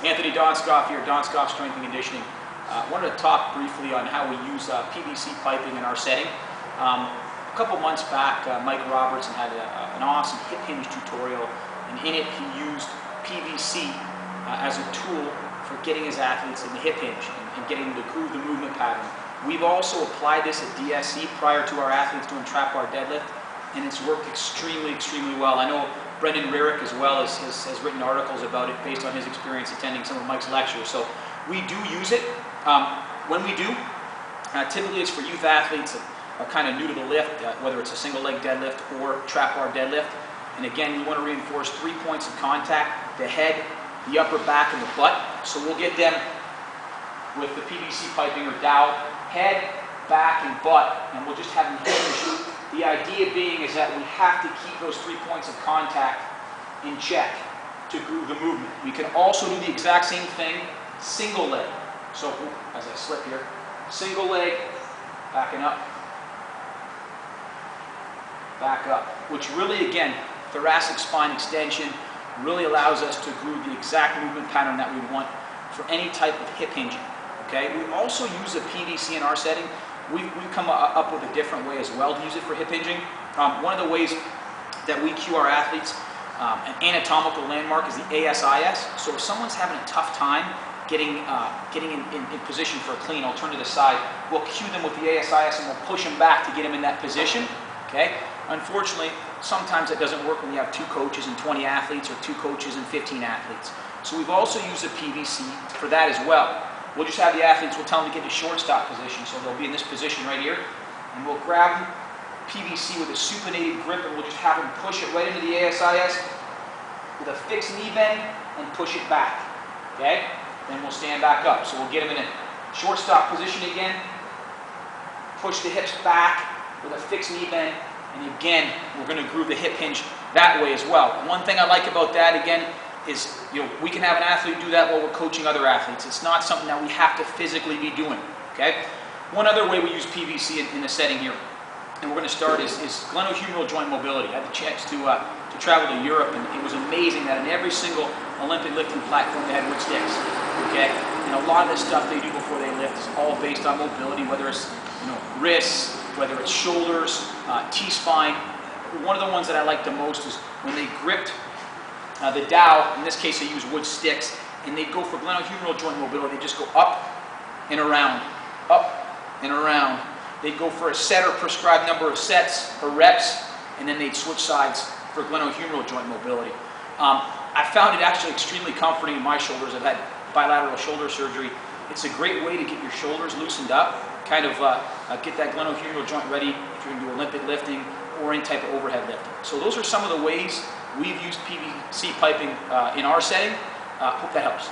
Anthony Donskov here, Donskov Strength and Conditioning. Wanted to talk briefly on how we use PVC piping in our setting. A couple months back, Mike Robertson had an awesome hip hinge tutorial, and in it he used PVC as a tool for getting his athletes in the hip hinge and getting them to groove the movement pattern. We've also applied this at DSC prior to our athletes doing trap bar deadlift, and it's worked extremely well. I know Brendan Rarick as well has written articles about it based on his experience attending some of Mike's lectures. So we do use it. When we do, typically it's for youth athletes that are kind of new to the lift, whether it's a single leg deadlift or trap bar deadlift. And again, we want to reinforce 3 points of contact: the head, the upper back, and the butt. So we'll get them with the PVC piping or dowel, head, back, and butt, and we'll just have them hinge. The idea being is that we have to keep those 3 points of contact in check to groove the movement. We can also do the exact same thing, single leg. So as I slip here, single leg, backing up, back up, which really, again, thoracic spine extension really allows us to groove the exact movement pattern that we want for any type of hip hinging. Okay? We also use the PVC in our setting. We've come up with a different way as well to use it for hip hinging. One of the ways that we cue our athletes, an anatomical landmark is the ASIS. So if someone's having a tough time getting in position for a clean, I'll turn to the side, we'll cue them with the ASIS and we'll push them back to get them in that position. Okay? Unfortunately, sometimes that doesn't work when you have 2 coaches and 20 athletes or 2 coaches and 15 athletes. So we've also used the PVC for that as well. We'll just have the athletes, we'll tell them to get to shortstop position, so they'll be in this position right here, and we'll grab PVC with a supinated grip, and we'll just have them push it right into the ASIS with a fixed knee bend and push it back. Okay? Then we'll stand back up. So we'll get them in a shortstop position again, push the hips back with a fixed knee bend, and again, we're going to groove the hip hinge that way as well. One thing I like about that, again, is, we can have an athlete do that while we're coaching other athletes. It's not something that we have to physically be doing. Okay? One other way we use PVC in the setting here, and we're going to start, is glenohumeral joint mobility. I had the chance to travel to Europe, and it was amazing that in every single Olympic lifting platform they had wood sticks. Okay? And a lot of the stuff they do before they lift is all based on mobility, whether it's wrists, whether it's shoulders, T-spine. One of the ones that I like the most is when they gripped the dowel. In this case, they use wood sticks, and they go for glenohumeral joint mobility. They just go up and around, up and around. They'd go for a set or prescribed number of sets or reps, and then they'd switch sides for glenohumeral joint mobility. I found it actually extremely comforting in my shoulders. I've had bilateral shoulder surgery. It's a great way to get your shoulders loosened up, kind of get that glenohumeral joint ready if you're going to do Olympic lifting or any type of overhead lifting. So those are some of the ways we've used PVC piping in our setting. Hope that helps.